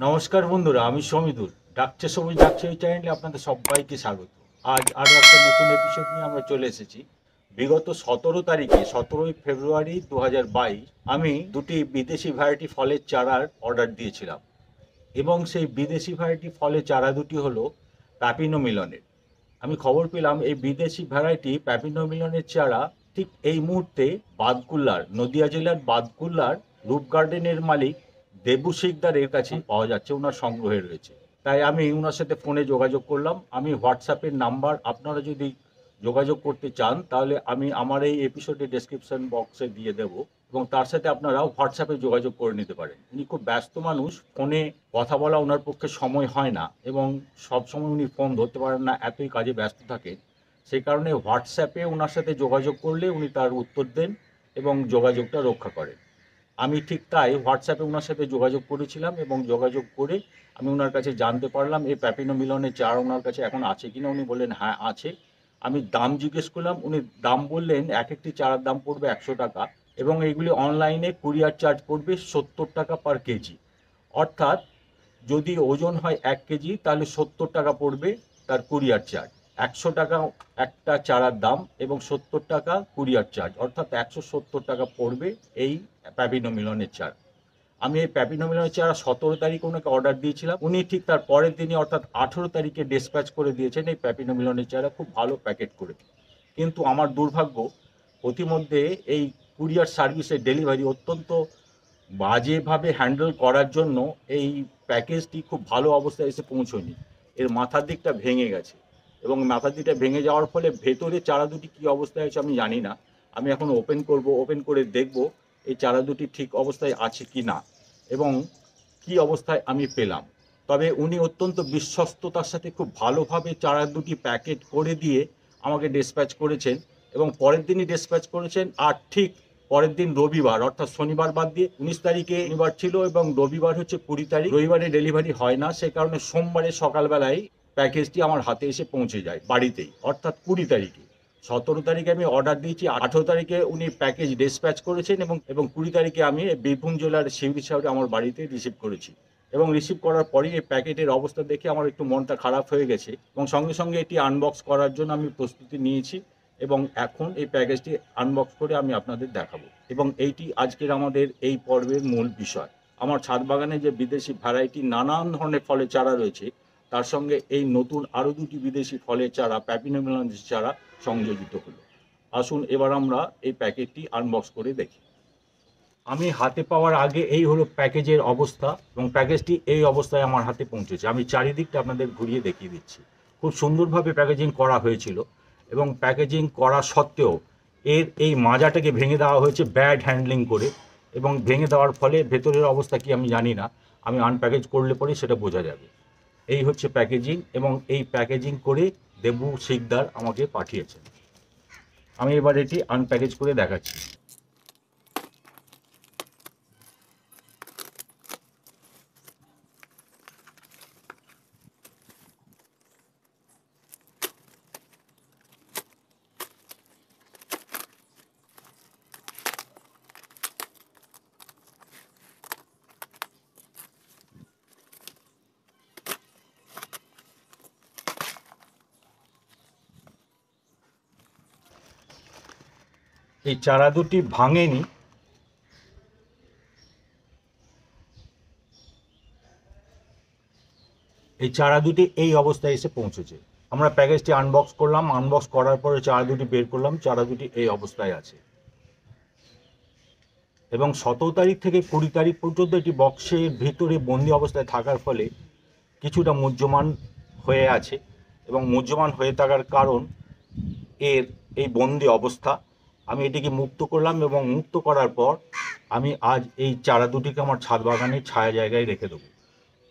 নমস্কার বন্ধুরা, আমি সমিদুল। ডাকছে সবুজ ডাকছে এই চ্যানেলে আপনাদের সবাইকে স্বাগত। আজ আরও একটা নতুন এপিসোড নিয়ে আমরা চলে এসেছি। বিগত 17ই ফেব্রুয়ারি 2022 আমি দুটি বিদেশি ভ্যারাইটি ফলের চারার অর্ডার দিয়েছিলাম, এবং সেই বিদেশি ভ্যারাইটি ফলের চারা দুটি হলো প্যাপিনো মিলনের। আমি খবর পেলাম এই বিদেশি ভ্যারাইটি প্যাপিনো মিলনের চারা ঠিক এই মুহূর্তে বাদকুল্লার, নদিয়া জেলার বাদকুল্লার রূপ গার্ডেনের মালিক দেবু শিকদারের কাছে পাওয়া যাচ্ছে, ওনার সংগ্রহে রয়েছে। তাই আমি ওনার সাথে ফোনে যোগাযোগ করলাম। আমি হোয়াটসঅ্যাপের নাম্বার, আপনারা যদি যোগাযোগ করতে চান তাহলে আমি আমার এই এপিসোডে ডেসক্রিপশন বক্সে দিয়ে দেব, এবং তার সাথে আপনারা হোয়াটসঅ্যাপে যোগাযোগ করে নিতে পারেন। উনি খুব ব্যস্ত মানুষ, ফোনে কথা বলা ওনার পক্ষে সময় হয় না, এবং সবসময় উনি ফোন ধরতে পারেন না, এতই কাজে ব্যস্ত থাকেন। সেই কারণে হোয়াটসঅ্যাপে ওনার সাথে যোগাযোগ করলে উনি তার উত্তর দেন এবং যোগাযোগটা রক্ষা করেন। আমি ঠিক তাই হোয়াটসঅ্যাপে ওনার সাথে যোগাযোগ করেছিলাম, এবং যোগাযোগ করে আমি ওনার কাছে জানতে পারলাম এই প্যাপিনো মিলনের চারা ওনার কাছে এখন আছে কিনা। উনি বললেন হ্যাঁ আছে। আমি দাম জিজ্ঞেস করলাম, উনি দাম বললেন এক একটি চারার দাম পড়বে 100 টাকা, এবং এইগুলি অনলাইনে কুরিয়ার চার্জ পড়বে 70 টাকা পার কেজি। অর্থাৎ যদি ওজন হয় 1 কেজি তাহলে 70 টাকা পড়বে তার কুরিয়ার চার্জ। 100 টাকা একটা চারার দাম এবং 70 টাকা কুরিয়ার চার্জ, অর্থাৎ 170 টাকা পড়বে এই প্যাপিনো মিলনের চারা। আমি এই প্যাপিনো মিলনের চারা 17 তারিখ ওনাকে অর্ডার দিয়েছিলাম। উনি ঠিক তার পরের দিনই অর্থাৎ 18 তারিখে ডিসপ্যাচ করে দিয়েছেন এই প্যাপিনো মিলনের চারা, খুব ভালো প্যাকেট করে। কিন্তু আমার দুর্ভাগ্য, প্রতিমধ্যে এই কুরিয়ার সার্ভিসের ডেলিভারি অত্যন্ত বাজেভাবে হ্যান্ডেল করার জন্য এই প্যাকেজটি খুব ভালো অবস্থায় এসে পৌঁছয়নি। এর মাথার দিকটা ভেঙে গেছে, এবং মাথার দিকটা ভেঙে যাওয়ার ফলে ভেতরে চারা দুটি কী অবস্থায় আছে আমি জানি না। আমি এখন ওপেন করব, ওপেন করে দেখব এই চারা দুটি ঠিক অবস্থায় আছে কি না, এবং কি অবস্থায় আমি পেলাম। তবে উনি অত্যন্ত বিশ্বস্ততার সাথে খুব ভালোভাবে চারা দুটি প্যাকেট করে দিয়ে আমাকে ডিসপ্যাচ করেছেন, এবং পরের দিনই ডিসপ্যাচ করেছেন। আর ঠিক পরের দিন রবিবার, অর্থাৎ শনিবার বাদ দিয়ে 19 তারিখে শনিবার ছিল, এবং রবিবার হচ্ছে 20 তারিখ। রবিবারে ডেলিভারি হয় না, সে কারণে সোমবারে সকালবেলায় প্যাকেজটি আমার হাতে এসে পৌঁছে যায় বাড়িতেই, অর্থাৎ 20 তারিখে। 17 তারিখে আমি অর্ডার দিয়েছি, 18 তারিখে উনি প্যাকেজ ডিসপ্যাচ করেছেন, এবং 20 তারিখে আমি বীরভূম জেলার শিউরি শহরে আমার বাড়িতে রিসিভ করেছি। এবং রিসিভ করার পরেই এই প্যাকেটের অবস্থা দেখে আমার একটু মনটা খারাপ হয়ে গেছে, এবং সঙ্গে সঙ্গে এটি আনবক্স করার জন্য আমি প্রস্তুতি নিয়েছি, এবং এখন এই প্যাকেজটি আনবক্স করে আমি আপনাদের দেখাবো। এবং এইটি আজকের আমাদের এই পর্বের মূল বিষয়। আমার ছাদ বাগানে যে বিদেশি ভ্যারাইটি নানান ধরনের ফলের চারা রয়েছে, তার সঙ্গে এই নতুন আরও দুটি বিদেশি ফলের চারা প্যাপিনো মিলনের চারা সংযোজিত হলো। আসুন এবার আমরা এই প্যাকেটটি আনবক্স করে দেখি। আমি হাতে পাওয়ার আগে এই হলো প্যাকেজের অবস্থা, এবং প্যাকেজটি এই অবস্থায় আমার হাতে পৌঁছেছে। আমি চারিদিকটা আপনাদের ঘুরিয়ে দেখিয়ে দিচ্ছি। খুব সুন্দরভাবে প্যাকেজিং করা হয়েছিল, এবং প্যাকেজিং করা সত্ত্বেও এর এই মাজাটাকে ভেঙে দেওয়া হয়েছে ব্যাড হ্যান্ডলিং করে, এবং ভেঙে দেওয়ার ফলে ভেতরের অবস্থা কি আমি জানি না, আমি আনপ্যাকেজ করলে পরে সেটা বোঝা যাবে। এই হচ্ছে প্যাকেজিং, এবং এই প্যাকেজিং করে দেবু শিকদার আমাকে পাঠিয়েছেন। আমি এবার এটি আনপ্যাকেজ করে দেখাচ্ছি। এই চারা দুটি ভাঙেনি, এই চারা দুটি এই অবস্থায় এসে পৌঁছেছে। আমরা প্যাকেজটি আনবক্স করলাম, আনবক্স করার পরে চারা দুটি বের করলাম, চারা দুটি এই অবস্থায় আছে। এবং 17 তারিখ থেকে 20 তারিখ পর্যন্ত এটি বক্সের ভিতরে বন্দি অবস্থায় থাকার ফলে কিছুটা মুহ্যমান হয়ে আছে, এবং মুহ্যমান হয়ে থাকার কারণ এর এই বন্দি অবস্থা। আমি এটিকে মুক্ত করলাম, এবং মুক্ত করার পর আমি আজ এই চারা দুটিকে আমার ছাদ বাগানের ছায়া জায়গায় রেখে দেবো।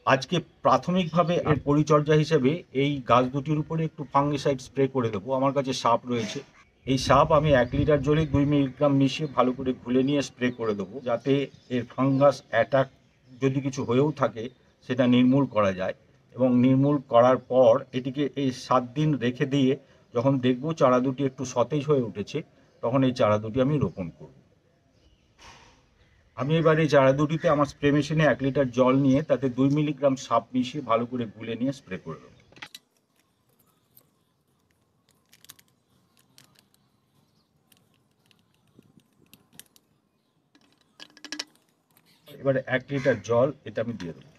আজকে প্রাথমিকভাবে এর পরিচর্যা হিসেবে এই গাছ দুটির উপরে একটু ফাঙ্গিসাইড স্প্রে করে দেবো। আমার কাছে সাপ রয়েছে, এই সাপ আমি 1 লিটার জলে 2 মিলিগ্রাম মিশিয়ে ভালো করে ঘুলে নিয়ে স্প্রে করে দেবো, যাতে এর ফাঙ্গাস অ্যাটাক যদি কিছু হয়েও থাকে সেটা নির্মূল করা যায়। এবং নির্মূল করার পর এটিকে এই 7 দিন রেখে দিয়ে যখন দেখব চারা দুটি একটু সতেজ হয়ে উঠেছে, তখন এই চারা দুটি আমি রোপণ করব। আমি এবার এই চারা দুটিতে আমার স্প্রে মেশিনে 1 লিটার জল নিয়ে তাতে 2 মিলিগ্রাম সাপ মিশিয়ে ভালো করে গুলে নিয়ে স্প্রে করে দেবো। এবারে 1 লিটার জল এটা আমি দিয়ে দেবো।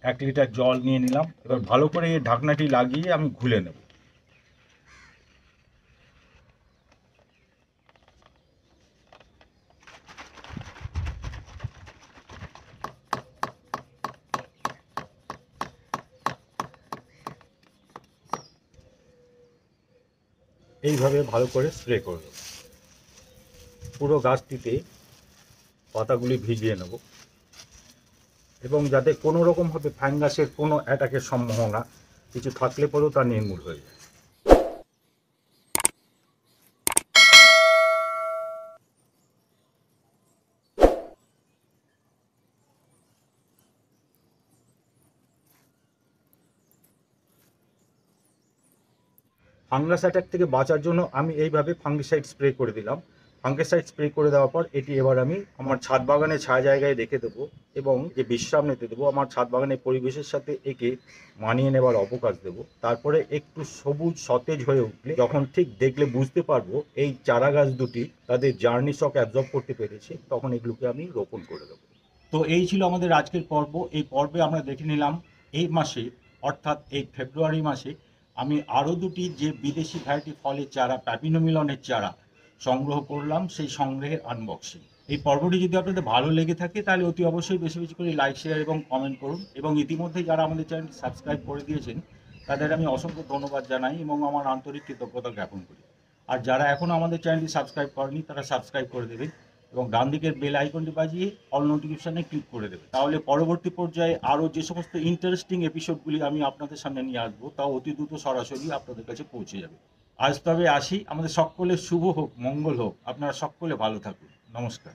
এক লিটার জল নিয়ে নিলাম। এবার ভালো করে এই ঢাকনাটি লাগিয়ে আমি ঘুলে নেব। এইভাবে ভালো করে স্প্রে করে দেব। পুরো গাছটিতে পাতাগুলি ভিজিয়ে নেব এবং যাতে কোনো রকমভাবে ফাঙ্গাসের কোনো অ্যাটাকের সম্ভাবনা কিছু থাকলে পরেও তা নির্মূল হয়ে যায়। ফাঙ্গাস অ্যাটাক থেকে বাঁচার জন্য আমি এইভাবে ফাঙ্গিসাইড স্প্রে করে দিলাম। ফাঙ্গিসাইড স্প্রে করে দেওয়ার পর এটি এবার আমি আমার ছাদ বাগানে ছায়া জায়গায় রেখে দেবো এবং যে বিশ্রাম নিতে দেবো। আমার ছাদ বাগানের পরিবেশের সাথে একে মানিয়ে নেবার অবকাশ দেবো। তারপরে একটু সবুজ সতেজ হয়ে উঠলে যখন ঠিক দেখলে বুঝতে পারবো এই চারা গাছ দুটি তাদের জার্নি শক অ্যাবজর্ব করতে পেরেছে, তখন এগুলোকে আমি রোপণ করে দেবো। তো এই ছিল আমাদের আজকের পর্ব। এই পর্বে আমরা দেখে নিলাম এই মাসে অর্থাৎ এই ফেব্রুয়ারি মাসে আমি আরও দুটি যে বিদেশি ভ্যারাইটি ফলের চারা প্যাপিনো মিলনের চারা সংগ্রহ করলাম, সেই সংগ্রহের আনবক্সিং। এই পর্বটি যদি আপনাদের ভালো লেগে থাকে তাহলে অতি অবশ্যই বেশি বেশি করে লাইক, শেয়ার এবং কমেন্ট করুন। এবং ইতিমধ্যে যারা আমাদের চ্যানেলটি সাবস্ক্রাইব করে দিয়েছেন তাদের আমি অসংখ্য ধন্যবাদ জানাই এবং আমার আন্তরিক কৃতজ্ঞতা জ্ঞাপন করি। আর যারা এখনও আমাদের চ্যানেলটি সাবস্ক্রাইব করেনি তারা সাবস্ক্রাইব করে দেবেন এবং ডান দিকের বেল আইকনটি বাজিয়ে অল নোটিফিকেশানে ক্লিক করে দেবে। তাহলে পরবর্তী পর্যায়ে আরও যে সমস্ত ইন্টারেস্টিং এপিসোডগুলি আমি আপনাদের সামনে নিয়ে আসবো তা অতি দ্রুত সরাসরি আপনাদের কাছে পৌঁছে যাবে। আজ তবে আসি, আমাদের সকলের শুভ হোক, মঙ্গল হোক, আপনারা সকলে ভালো থাকুন। নমস্কার।